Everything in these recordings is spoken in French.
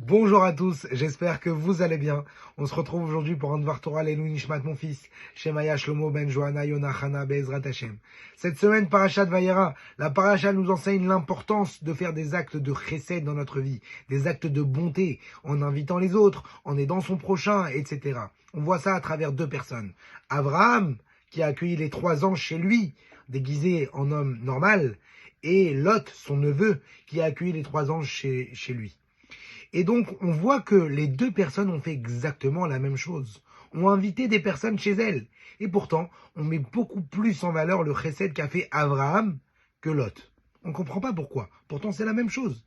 Bonjour à tous, j'espère que vous allez bien. On se retrouve aujourd'hui pour un Dvar Torah Leilou Nishmat, mon fils, Shemaya Shlomo Ben Johanna Yona Chana Be'ezrat Hashem. Cette semaine, Parashat Vayera, la Parashat nous enseigne l'importance de faire des actes de chesed dans notre vie, des actes de bonté, en invitant les autres, en aidant son prochain, etc. On voit ça à travers deux personnes. Abraham, qui a accueilli les 3 anges chez lui, déguisé en homme normal, et Lot, son neveu, qui a accueilli les 3 anges chez lui. Et donc, on voit que les deux personnes ont fait exactement la même chose. Ont invité des personnes chez elles. Et pourtant, on met beaucoup plus en valeur le chesed qu'a fait Abraham que Lot. On ne comprend pas pourquoi. Pourtant, c'est la même chose.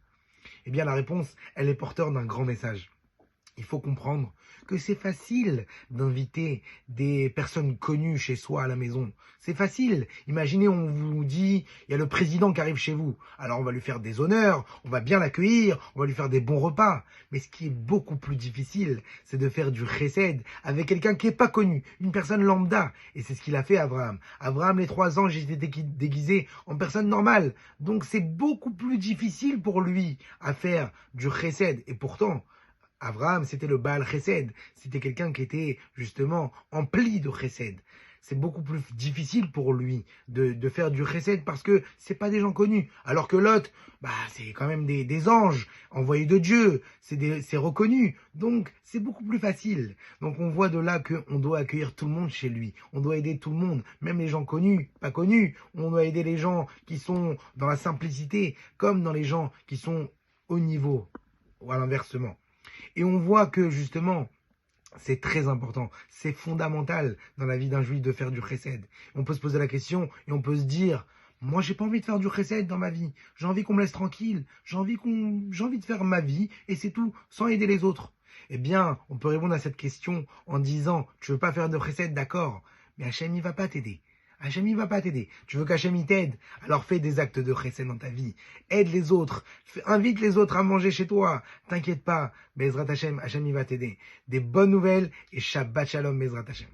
Eh bien, la réponse, elle est porteur d'un grand message. Il faut comprendre que c'est facile d'inviter des personnes connues chez soi à la maison. C'est facile. Imaginez, on vous dit, il y a le président qui arrive chez vous. Alors on va lui faire des honneurs, on va bien l'accueillir, on va lui faire des bons repas. Mais ce qui est beaucoup plus difficile, c'est de faire du chesed avec quelqu'un qui n'est pas connu, une personne lambda. Et c'est ce qu'il a fait Abraham. Abraham, les 3 anges étaient déguisés en personne normale. Donc c'est beaucoup plus difficile pour lui à faire du chesed. Et pourtant, Abraham, c'était le Baal Chesed. C'était quelqu'un qui était justement empli de Chesed. C'est beaucoup plus difficile pour lui de faire du Chesed parce que c'est pas des gens connus. Alors que Lot, c'est quand même des anges envoyés de Dieu. C'est reconnu. Donc, c'est beaucoup plus facile. Donc, on voit de là qu'on doit accueillir tout le monde chez lui. On doit aider tout le monde, même les gens connus, pas connus. On doit aider les gens qui sont dans la simplicité, comme dans les gens qui sont au niveau, ou à l'inversement. Et on voit que justement, c'est très important, c'est fondamental dans la vie d'un juif de faire du chesed. On peut se poser la question et on peut se dire, moi j'ai pas envie de faire du chesed dans ma vie, j'ai envie qu'on me laisse tranquille, j'ai envie de faire ma vie et c'est tout, sans aider les autres. Eh bien, on peut répondre à cette question en disant, tu veux pas faire de chesed, d'accord, mais Hachem il va pas t'aider. Hachem il va pas t'aider. Tu veux qu'Hachem il t'aide? Alors fais des actes de chesed dans ta vie. Aide les autres. Invite les autres à manger chez toi. T'inquiète pas. Bezrat Hachem, Hachem il va t'aider. Des bonnes nouvelles et Shabbat Shalom Bezrat Hachem.